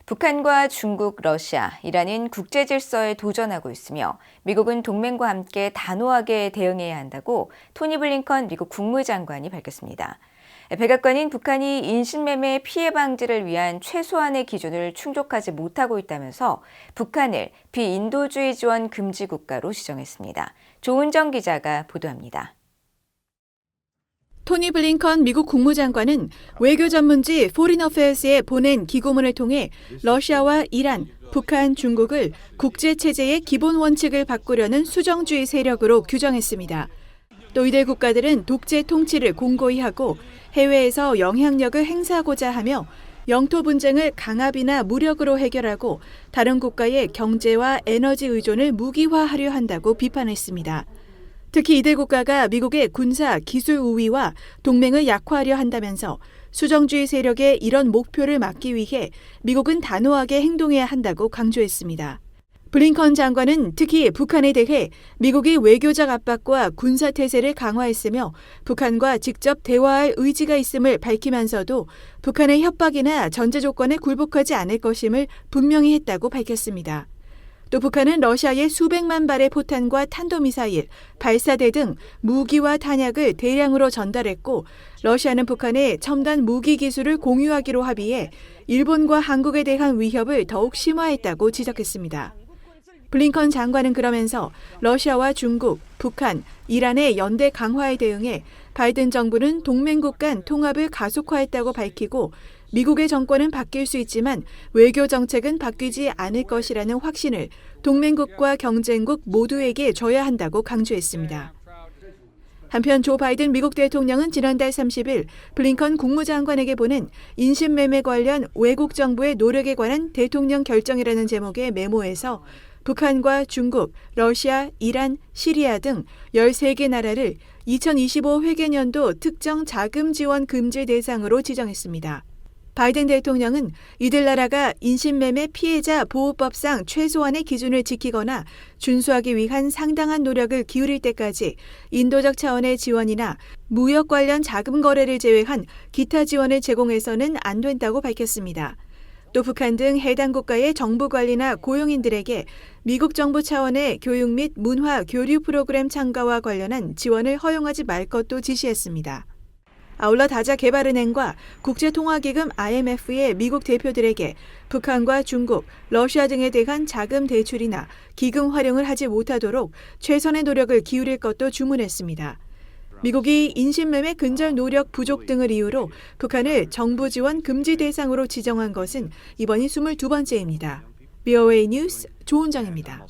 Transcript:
북한과 중국, 러시아, 이란은 국제 질서에 도전하고 있으며 미국은 동맹과 함께 단호하게 대응해야 한다고 토니 블링컨 미국 국무장관이 밝혔습니다. 백악관은 북한이 인신매매 피해 방지를 위한 최소한의 기준을 충족하지 못하고 있다면서 북한을 비인도주의 지원 금지 국가로 지정했습니다. 조은정 기자가 보도합니다. 토니 블링컨 미국 국무장관은 외교 전문지 포린 어페어스에 보낸 기고문을 통해 러시아와 이란, 북한, 중국을 국제체제의 기본 원칙을 바꾸려는 수정주의 세력으로 규정했습니다. 또 이들 국가들은 독재 통치를 공고히 하고 해외에서 영향력을 행사하고자 하며 영토 분쟁을 강압이나 무력으로 해결하고 다른 국가의 경제와 에너지 의존을 무기화하려 한다고 비판했습니다. 특히 이들 국가가 미국의 군사, 기술 우위와 동맹을 약화하려 한다면서 수정주의 세력의 이런 목표를 막기 위해 미국은 단호하게 행동해야 한다고 강조했습니다. 블링컨 장관은 특히 북한에 대해 미국이 외교적 압박과 군사 태세를 강화했으며 북한과 직접 대화할 의지가 있음을 밝히면서도 북한의 협박이나 전제 조건에 굴복하지 않을 것임을 분명히 했다고 밝혔습니다. 또 북한은 러시아의 수백만 발의 포탄과 탄도미사일, 발사대 등 무기와 탄약을 대량으로 전달했고 러시아는 북한의 첨단 무기 기술을 공유하기로 합의해 일본과 한국에 대한 위협을 더욱 심화했다고 지적했습니다. 블링컨 장관은 그러면서 러시아와 중국, 북한, 이란의 연대 강화에 대응해 바이든 정부는 동맹국 간 통합을 가속화했다고 밝히고 미국의 정권은 바뀔 수 있지만 외교 정책은 바뀌지 않을 것이라는 확신을 동맹국과 경쟁국 모두에게 줘야 한다고 강조했습니다. 한편 조 바이든 미국 대통령은 지난달 30일 블링컨 국무장관에게 보낸 인신매매 관련 외국 정부의 노력에 관한 대통령 결정이라는 제목의 메모에서 북한과 중국, 러시아, 이란, 시리아 등 13개 나라를 2025 회계년도 특정 자금 지원 금지 대상으로 지정했습니다. 바이든 대통령은 이들 나라가 인신매매 피해자 보호법상 최소한의 기준을 지키거나 준수하기 위한 상당한 노력을 기울일 때까지 인도적 차원의 지원이나 무역 관련 자금 거래를 제외한 기타 지원을 제공해서는 안 된다고 밝혔습니다. 또 북한 등 해당 국가의 정부 관리나 고용인들에게 미국 정부 차원의 교육 및 문화 교류 프로그램 참가와 관련한 지원을 허용하지 말 것도 지시했습니다. 아울러 다자개발은행과 국제통화기금 IMF의 미국 대표들에게 북한과 중국, 러시아 등에 대한 자금 대출이나 기금 활용을 하지 못하도록 최선의 노력을 기울일 것도 주문했습니다. 미국이 인신매매 근절 노력 부족 등을 이유로 북한을 정부 지원 금지 대상으로 지정한 것은 이번이 22번째입니다. VOA 뉴스 조은정입니다.